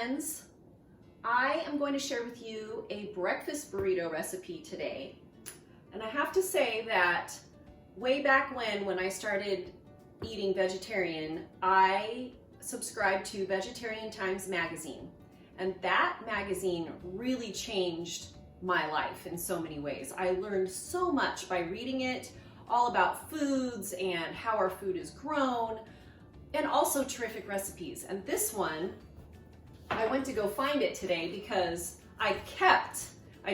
friends, I am going to share with you a breakfast burrito recipe today. And I have to say that way back when I started eating vegetarian, I subscribed to Vegetarian Times magazine. And that magazine really changed my life in so many ways. I learned so much by reading it, all about foods and how our food is grown, and also terrific recipes. And this one, I went to go find it today because I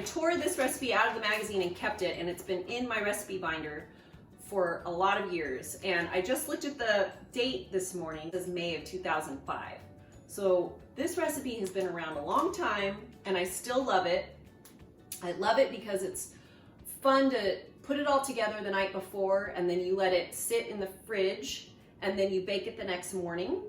tore this recipe out of the magazine and kept it, and it's been in my recipe binder for a lot of years. And I just looked at the date this morning. It says May of 2005. So this recipe has been around a long time, and I still love it. I love it because it's fun to put it all together the night before, and then you let it sit in the fridge, and then you bake it the next morning.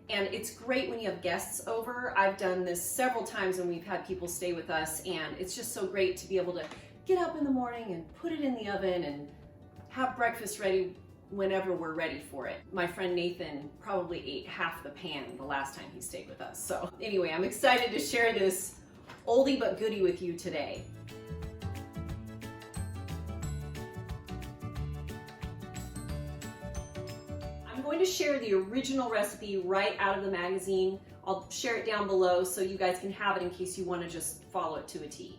And it's great when you have guests over. I've done this several times when we've had people stay with us, and it's just so great to be able to get up in the morning and put it in the oven and have breakfast ready whenever we're ready for it. My friend Nathan probably ate half the pan the last time he stayed with us. So anyway, I'm excited to share this oldie but goodie with you today. I'm going to share the original recipe right out of the magazine. I'll share it down below so you guys can have it in case you want to just follow it to a T.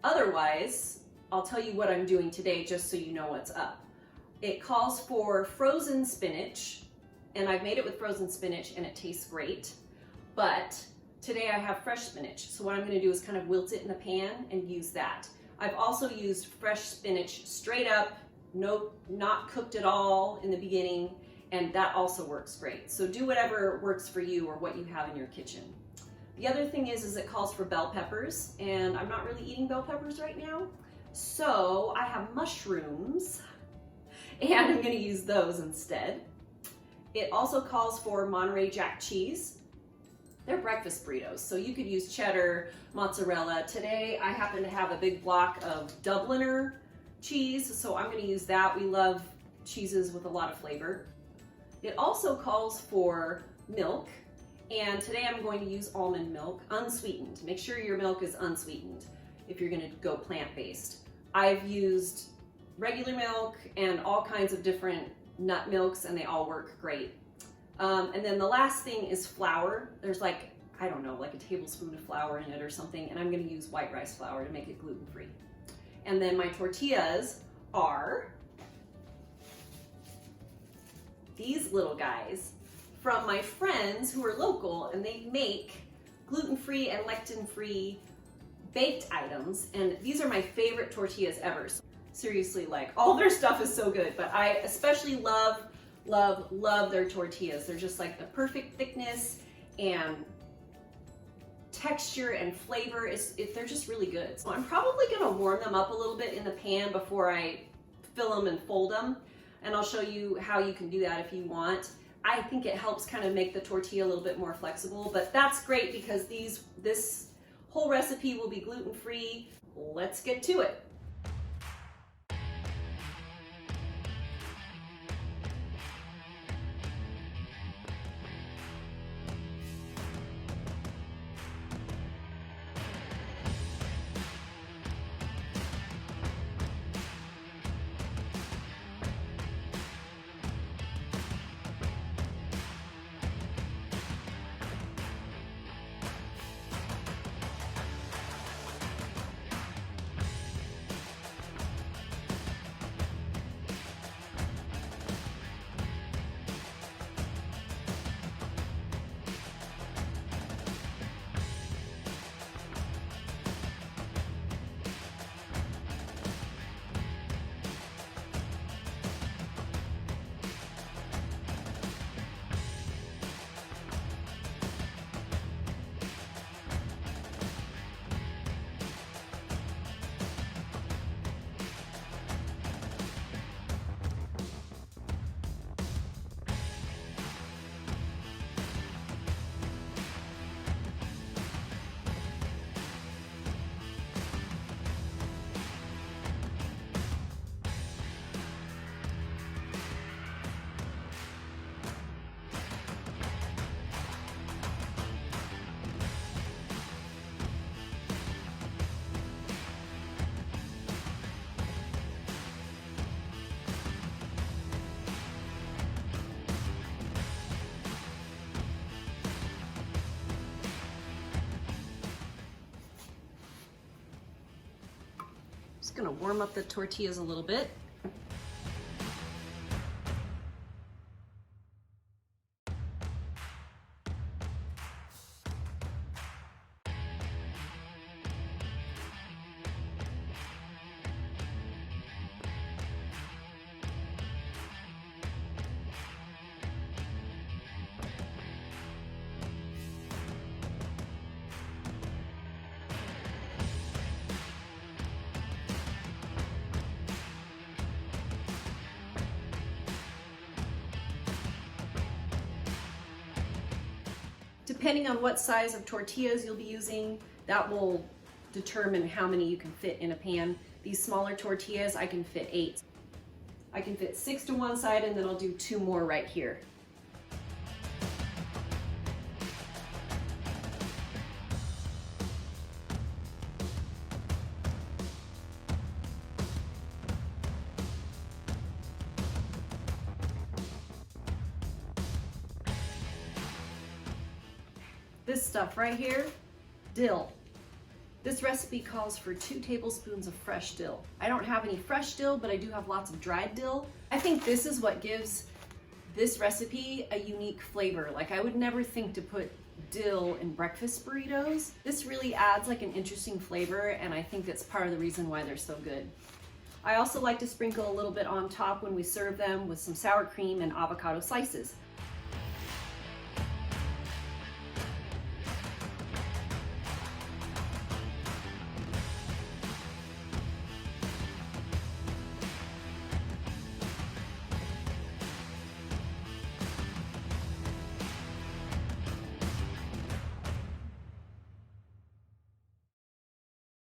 Otherwise, I'll tell you what I'm doing today just so you know what's up. It calls for frozen spinach, and I've made it with frozen spinach and it tastes great. But today I have fresh spinach, so what I'm going to do is kind of wilt it in the pan and use that. I've also used fresh spinach straight up, not cooked at all in the beginning, and that also works great. So do whatever works for you or what you have in your kitchen. The other thing is it calls for bell peppers, and I'm not really eating bell peppers right now, so I have mushrooms, and I'm going to use those instead. It also calls for Monterey Jack cheese. They're breakfast burritos, so you could use cheddar, mozzarella. Today I happen to have a big block of Dubliner cheese, so I'm going to use that. We love cheeses with a lot of flavor. It also calls for milk, and today I'm going to use almond milk, unsweetened. Make sure your milk is unsweetened if you're going to go plant-based. I've used regular milk and all kinds of different nut milks, and they all work great. And then the last thing is flour. There's like, I don't know, like a tablespoon of flour in it or something, and I'm going to use white rice flour to make it gluten-free. And then my tortillas are these little guys from my friends who are local, and they make gluten-free and lectin-free baked items, and these are my favorite tortillas ever. So seriously, like, all their stuff is so good, but I especially love their tortillas. They're just like the perfect thickness and texture and flavor. They're just really good. So I'm probably gonna warm them up a little bit in the pan before I fill them and fold them, and I'll show you how you can do that if you want. I think it helps kind of make the tortilla a little bit more flexible, but that's great because this whole recipe will be gluten-free. Let's get to it. Just gonna warm up the tortillas a little bit. Depending on what size of tortillas you'll be using, that will determine how many you can fit in a pan. These smaller tortillas, I can fit 8. I can fit 6 to one side, and then I'll do 2 more right here. This stuff right here, dill. This recipe calls for 2 tablespoons of fresh dill. I don't have any fresh dill, but I do have lots of dried dill. I think this is what gives this recipe a unique flavor. Like, I would never think to put dill in breakfast burritos. This really adds like an interesting flavor, and I think that's part of the reason why they're so good. I also like to sprinkle a little bit on top when we serve them with some sour cream and avocado slices.